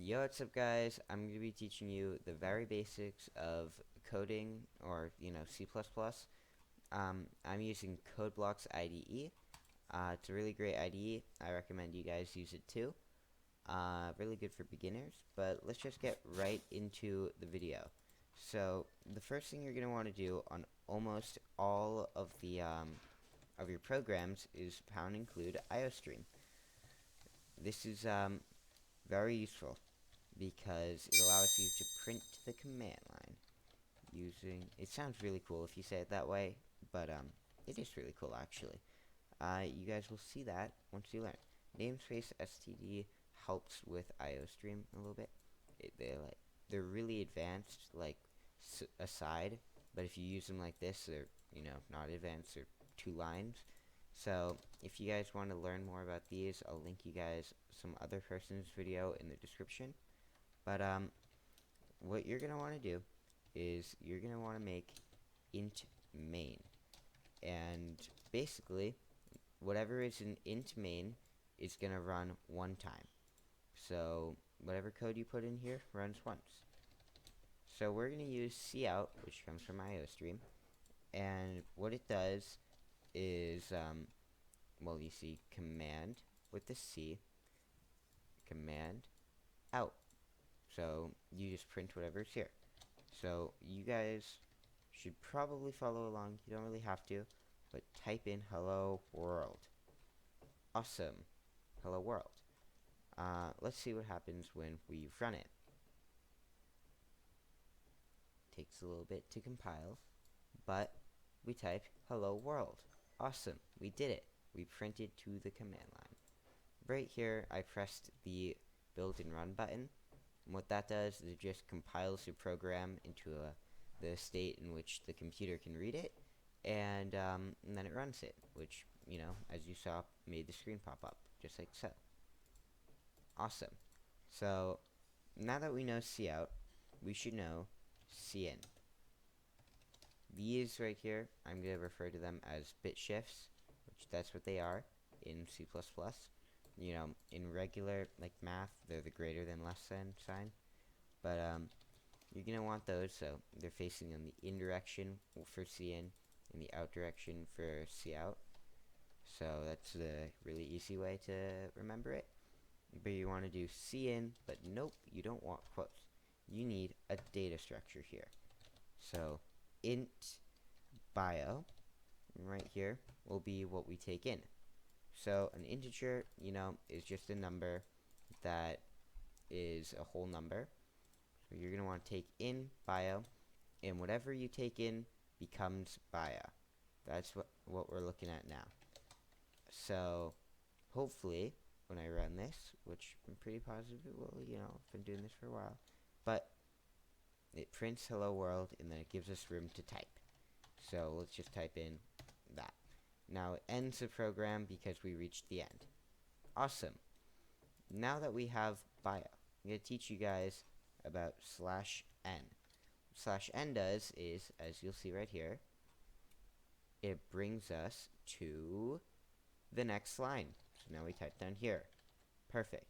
Yo, what's up guys? I'm going to be teaching you the very basics of coding or, C++. I'm using CodeBlocks IDE. It's a really great IDE. I recommend you guys use it too. Really good for beginners, but let's just get right into the video. So, the first thing you're going to want to do on almost all of the of your programs is pound include Iostream. This is very useful because it allows you to print the command line using, it sounds really cool if you say it that way, but it is really cool actually. You guys will see that once you learn. Namespace std helps with Iostream a little bit. They're really advanced, like aside, but if you use them like this, they're not advanced. They're 2 lines. So if you guys want to learn more about these, I'll link you guys some other person's video in the description. But what you're gonna want to do is you're gonna want to make int main, and basically whatever is in int main is gonna run one time. So whatever code you put in here runs once. So we're gonna use cout, which comes from Iostream, and what it does is well, you see command with the C, command out. So you just print whatever's here. So you guys should probably follow along. You don't really have to, but type in hello world. Awesome. Hello world. Let's see what happens when we run it. Takes a little bit to compile, but we type hello world. Awesome. We did it. We printed to the command line. Right here, I pressed the build and run button. And what that does is it just compiles your program into the state in which the computer can read it, and then it runs it, which, as you saw, made the screen pop up, just like so. Awesome. So, now that we know cout, we should know cin. These right here, I'm going to refer to them as bit shifts, which that's what they are in C++. In regular, like math, they're the greater than less than sign. But you're going to want those, so they're facing in the in direction for cin and the out direction for cout. So that's the really easy way to remember it. But you want to do cin, but nope, you don't want quotes. You need a data structure here. So int bio, right here, will be what we take in. So an integer, is just a number that is a whole number. So you're going to want to take in bio, and whatever you take in becomes bio. That's what we're looking at now. So hopefully when I run this, which I'm pretty positive it will, I've been doing this for a while, but it prints hello world, and then it gives us room to type. So let's just type in that. Now it ends the program because we reached the end. Awesome. Now that we have bio, I'm going to teach you guys about /n. /n does is, as you'll see right here, it brings us to the next line. So now we type down here. Perfect.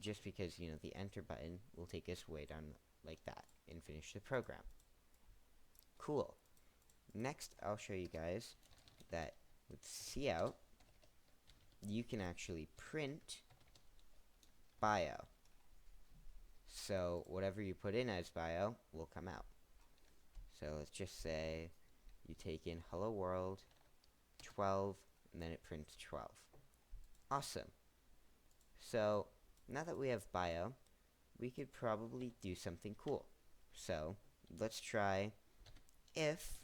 Just because, the enter button will take us way down like that and finish the program. Cool. Next, I'll show you guys that with cout, you can actually print bio. So whatever you put in as bio will come out. So let's just say you take in hello world 12, and then it prints 12. Awesome. So now that we have bio, we could probably do something cool. So let's try if,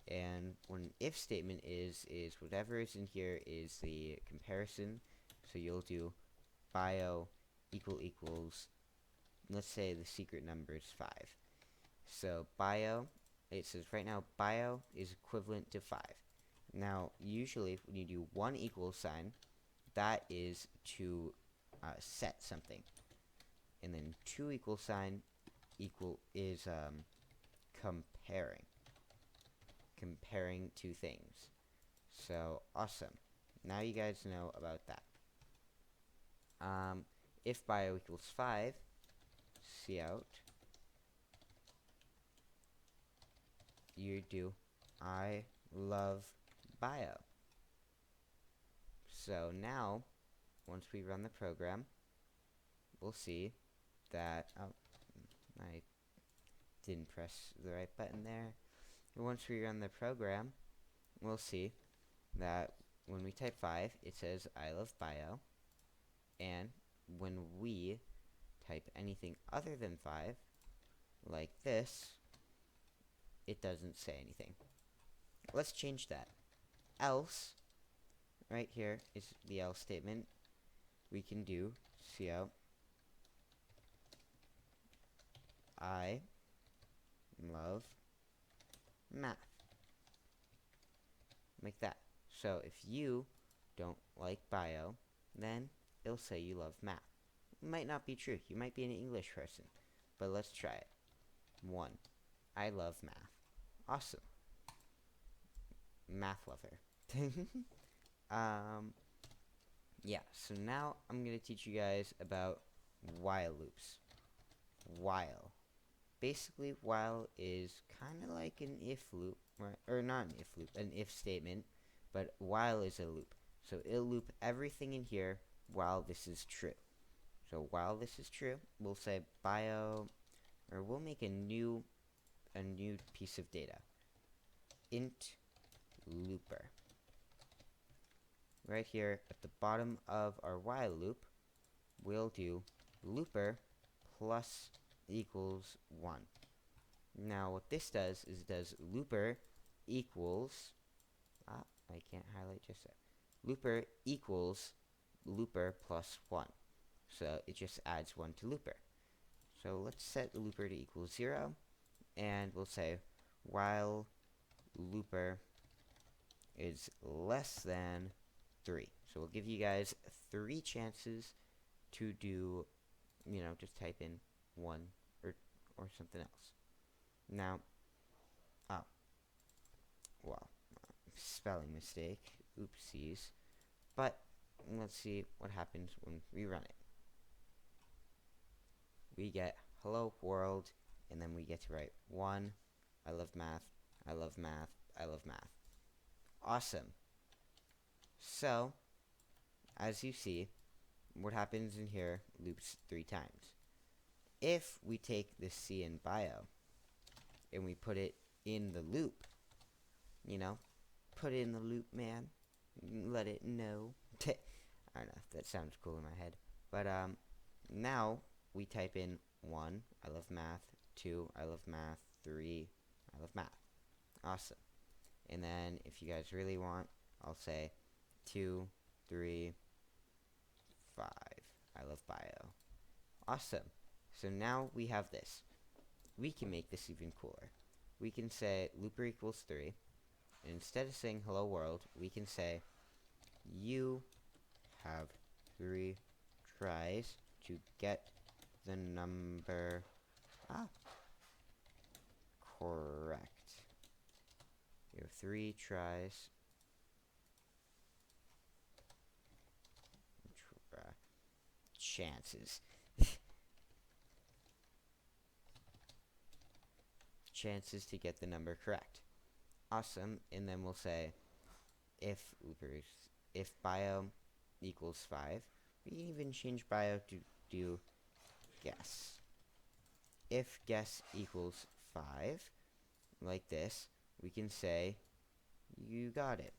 and what an if statement is whatever is in here is the comparison. So you'll do bio equals, let's say the secret number is 5. So bio, it says right now bio is equivalent to 5. Now usually when you do 1 equal sign, that is to set something, and then 2 equal sign is comparing 2 things. So awesome. Now you guys know about that. if bio equals 5, cout, you do I love bio. So now, once we run the program, we'll see that, oh, I didn't press the right button there. Once we run the program, we'll see that when we type 5, it says I love bio, and when we type anything other than 5, like this, it doesn't say anything. Let's change that. Else, right here is the else statement. We can do cout I love math. Like that. So if you don't like bio, then it'll say you love math. It might not be true. You might be an English person. But let's try it. 1. I love math. Awesome. Math lover. Yeah, so now I'm going to teach you guys about while loops. While. Basically, while is kind of like an if loop, right? Or not an if loop, an if statement, but while is a loop. So it'll loop everything in here while this is true. So while this is true, we'll say bio, or we'll make a new piece of data. Int looper. Right here at the bottom of our while loop, we'll do looper plus equals 1. Now what this does is it does looper equals, I can't highlight just that. Looper equals looper plus 1. So it just adds 1 to looper. So let's set looper to equal 0, and we'll say while looper is less than 3. So we'll give you guys 3 chances to do, just type in 1 or something else. Now, spelling mistake, oopsies. But let's see what happens when we run it. We get hello world, and then we get to write 1, I love math, I love math, I love math. Awesome. So, as you see, what happens in here loops 3 times. If we take this C in bio and we put it in the loop, put it in the loop, man, let it know. I don't know if that sounds cool in my head. But now we type in 1, I love math, 2, I love math, 3, I love math. Awesome. And then if you guys really want, I'll say 2, 3, 5, I love bio. Awesome. So now we have this. We can make this even cooler. We can say looper equals 3. And instead of saying hello world, we can say you have 3 tries to get the number correct. You have 3 tries. Chances. Chances to get the number correct. Awesome. And then we'll say if bio equals 5. We can even change bio to do guess. If guess equals 5, like this, we can say you got it.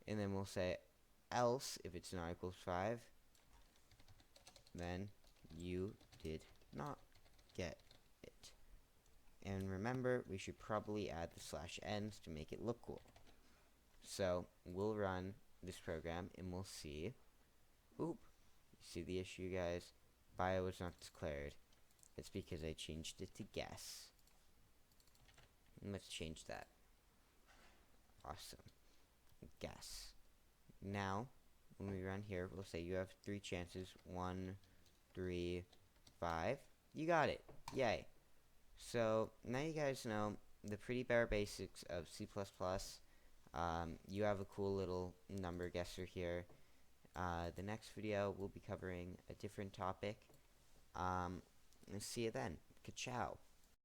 And then we'll say else, if it's not equals 5, then you did not get it. And remember, we should probably add the /ns to make it look cool. So we'll run this program and we'll see. Oop, see the issue, guys? Bio was not declared. It's because I changed it to guess. And let's change that. Awesome. Guess. Now, when we run here, we'll say you have 3 chances. 1, 3, 5. You got it. Yay. So, now you guys know the pretty bare basics of C++. You have a cool little number guesser here. The next video will be covering a different topic. And see you then. Ka-chow.